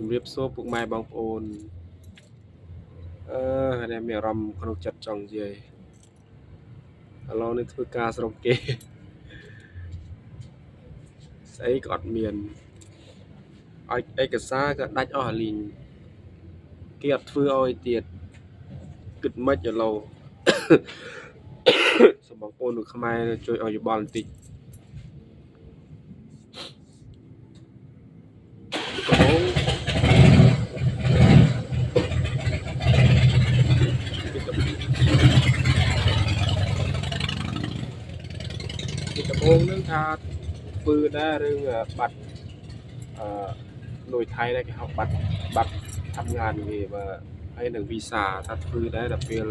ជំរាបសួរពុកម៉ែបងប្អូនដែលមានអារម្មណ៍ក្នុងចិត្តចង់និយាយឥឡូវនេះធ្វើការស្រុកគេស្អីក៏អត់មានឲ្យឯកសារក៏ដាច់អស់អាលីងគេអត់ធ្វើឲ្យទៀតគិតមិនឥឡូវសូមបងប្អូននៅខ្មែរជួយឲ្យយោបល់បន្តិចកំពុងនឹងថាធ្វើដែររឿងបាត់ដោយថៃដែរគេហៅបាត់ทำงานគេបើហើយនឹងវីសាថាធ្វើដែរដល់ពេល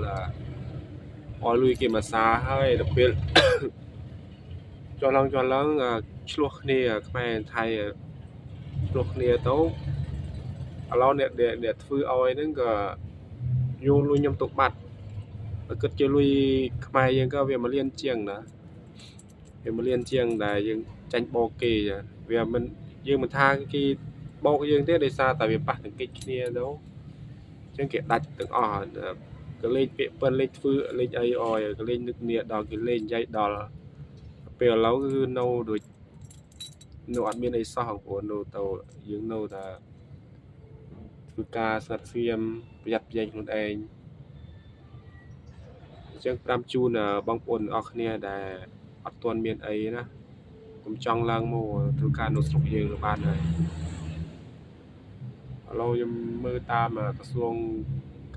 ឲ្យលុយគេមកសាហើយដល់ពេលចុះឡើងឆ្លោះគ្នាខ្មែរថៃឆ្លោះគ្នាទៅឥឡូវអ្នកធ្វើឲ្យហ្នឹងក៏យកលុយខ្ញុំទុកបាត់បើគិតជាលុយខ្មែរយើងក៏វា1លានជាងណាវា1លានជាងដែលយើងចាញ់បោកគេវាមិនយើងមិនថាគេបោកយើងទេដោយសារតែវាប៉ះទង្គិចគ្នាទៅអញ្ចឹងគេដាច់ទាំងអស់ក៏លេងពាក្យប៉ុនលេងធ្វើលេងអីអយក៏លេងនឹកគ្នាដល់គេលេងនិយាយដល់ពេលឥឡូវគឺនៅដូចនៅអត់មានអីសោះបងប្អូននៅទៅយើងនៅតែធ្វើការស្ងាត់ស្ងៀមប្រយ័ត្នប្រយែងខ្លួនឯងអញ្ចឹង5ជូនបងប្អូនអរគ្នាដែលអត់ទាន់មានអីណាកុំចង់ឡើងមកធ្វើការនៅស្រុកយើងទៅបានហើយឥឡូវខ្ញុំមើលតាមក្រសួង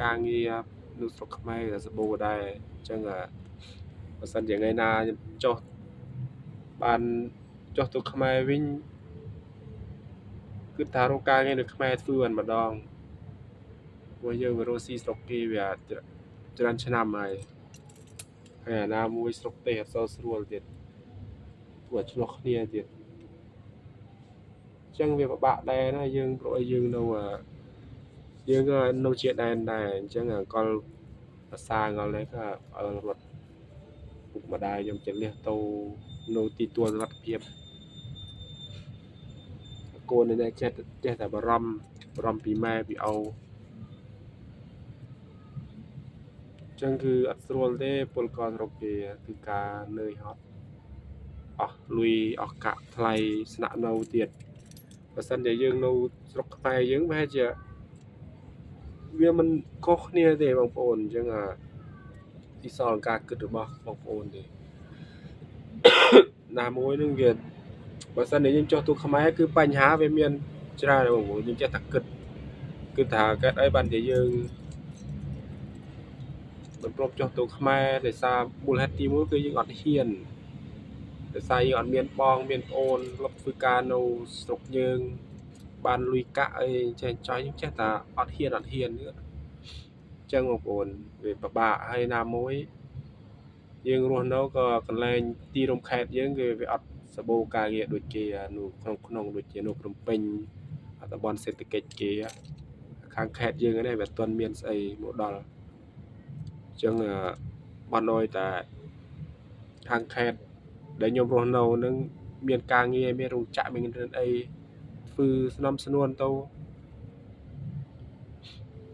ការងារនៅស្រុកខ្មែរសបោដែរអញ្ចឹងបើសិនជាថ្ងៃណាខ្ញុំចុះបានចុះទៅខ្មែរវិញគឺថារកការងារនៅខ្មែរធ្វើបានម្ដងព្រោះយើងរស់ស៊ីស្រុកគេវាច្រើនឆ្នាំហើយអាណាមួយស្រុកទេអត់សូវស្រួលទៀតព្រោះឆ្លោះគ្នាទៀតអញ្ចឹងវាពិបាកដែរណាយើងព្រោះឲ្យយើងនៅយើងក៏នៅជាដែនដែរអញ្ចឹងកលភាសាងល់នេះក៏រត់ពុកម្ដាយខ្ញុំចលះទៅនៅទីទួលសុវត្ថិភាពកូននេះចេះតែបារម្ភពីម៉ែពីឪចឹងគឺអត់ស្រួលទេពលករស្រុកគេគឺការនឿយហត់អស់លុយអស់កាក់ថ្លៃស្នាក់នៅទៀតបើសិនជាយើងនៅស្រុកខ្មែរយើងប្រហែលជាវាមិនខុសគ្នាទេបងប្អូនអញ្ចឹងទីសល់ការគិតរបស់បងប្អូនទេណាមួយនឹងវាបើសិនជាយើងចុះទូខ្មែរគឺបញ្ហាវាមានច្រើនបងប្អូនយើងចេះតែគិតគឺថាកើតអីបានជាយើងមិនព្រមចុះទៅខ្មែរដោយសារមូលហេតុទី1គឺយើងអត់ហ៊ានដោយសារយើងអត់មានបងមានប្អូនធ្លាប់ធ្វើការនៅស្រុកយើងបានលុយកាក់អីចេះចោះយើងចេះតែអត់ហ៊ានអញ្ចឹងបងប្អូនវាពិបាកហើយណាមួយយើងរស់នៅក៏កន្លែងទីរំខេតយើងគឺវាអត់សបោការងារដូចគេនៅក្នុងដូចជានៅភ្នំពេញតំបន់សេដ្ឋកិច្ចគេខាងខេត្តយើងនេះវាអត់ទាន់មានស្អីមកដល់អញ្ចឹងបានឲ្យតែខាងខេត្តដែលខ្ញុំរស់នៅនឹងមានការងារមានរោងចក្រមានអីធ្វើស្នំស្នួនទៅ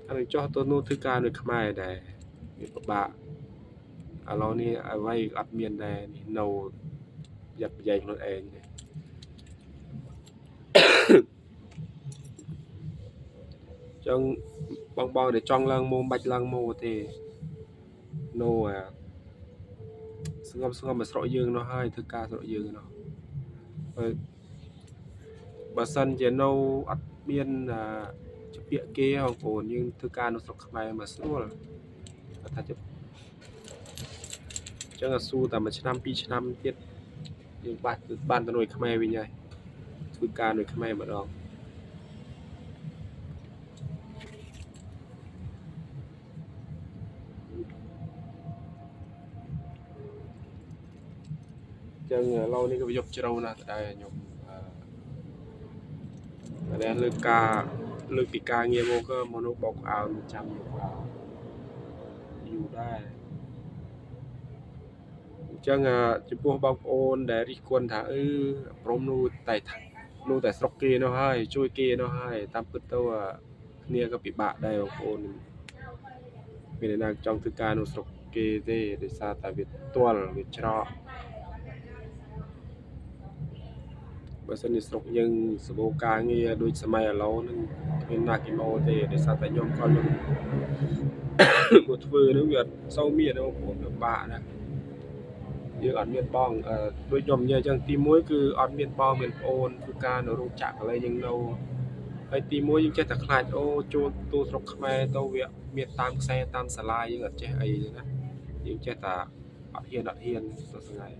ហើយចុះទៅនោះធ្វើការនៅខ្មែរដែរវាពិបាកឥឡូវនេះអ្វីអត់មានដែរនៅយ៉ាប់យ៉ែងខ្លួនឯងចឹងបងដែលចង់ឡើងមកបាច់ឡើងមកទេនៅស្ងប់មកស្រុកយើងនោះហើយធ្វើការស្រុកយើងនោះបើសិនជានៅអត់មានជាពាក្យគេបងប្អូនយើងធ្វើការនៅស្រុកខ្មែរមកស្រួលថាចឹងស៊ូតែ1ឆ្នាំ2ឆ្នាំទៀតយើងបានទៅនៅខ្មែរវិញហើយធ្វើការនៅខ្មែរម្ដងចឹងឥឡូវនេះក៏យកជ្រៅណាស់ដែរខ្ញុំតែលើកពីការងារមកក៏មកនៅបោកអាវចាំយូរដែរអញ្ចឹងចំពោះបងប្អូនដែលរិះគន់ថាព្រមនោះតែ នោះតែស្រុកគេនោះហើយជួយគេនោះហើយតាមពិតទៅគ្នាក៏ពិបាកដែរបងប្អូនមានអ្នកណាចង់ធ្វើការនៅស្រុកគេទេដោយសារតែវាទាល់វាច្រកបើសិនជាស្រុកយើងសម្បូរការងារដូចសម័យឥឡូវហ្នឹងគ្មានណាគីម៉ូទេដោយសារតែខ្ញុំគាត់ខ្ញុំមកធ្វើហ្នឹងវាអត់សូវមានបងប្អូនពិបាកណាយើងអត់មានបងដូចខ្ញុំនិយាយអញ្ចឹងទី1គឺអត់មានបងមានប្អូនធ្វើការនៅរោងចក្រកន្លែងយើងនៅហើយទី1យើងចេះតែខ្លាចអូចូលទូស្រុកខ្មែរទៅវាមានតាមខ្សែតាមសាលាយើងអត់ចេះអីទេណាយើងចេះតែអត់ហ៊ានទៅស្ងាត់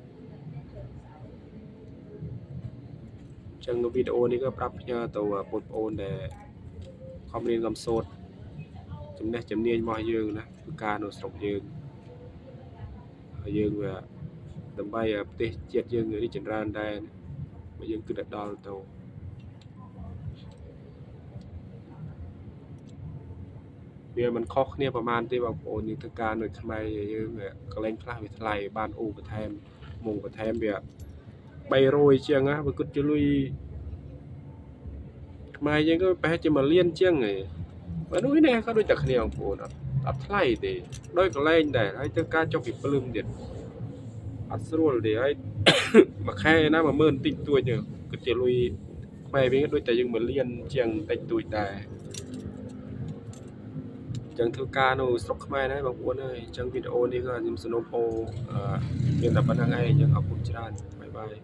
ចឹងវីដេអូនេះក៏ប្រាប់ផ្ញើទៅបងប្អូនដែលខំរៀនកំសូត្រចំណេះជំនាញរបស់យើងណាធ្វើការនៅស្រុកយើងហើយយើងវាដើម្បីប្រទេសជាតិយើងរីកចម្រើនដែរបើយើងគិតដល់ទៅវាមិនខុសគ្នាប្រហែលទេបងប្អូនយើងធ្វើការនៅខ្មែរយើងកន្លែងខ្លះវាថ្លៃបានអូបន្ថែមមុងបន្ថែមវា300ជាងណាបើគិតជាលុយខ្មែរយើងក៏ប្រហែលជា1លានជាងឯងបើនោះនេះក៏ដូចតែគ្នាបងប្អូនអត់ថ្លៃទេដោយកន្លែងដែរហើយធ្វើការចុះពីភ្លឹមទៀតអត់ស្រួលទេហើយមួយខែណា10000តិចតួចគិតជាលុយខ្មែរវិញដូចតែយើង1លានជាងតិចតួចដែរចឹងធ្វើការនៅស្រុកខ្មែរដែរបងប្អូនអើយចឹងវីដេអូនេះក៏ខ្ញុំសនុំពោមានតែប៉ុណ្្នឹងឯងចឹងអរគុណច្រើនបាយបាយ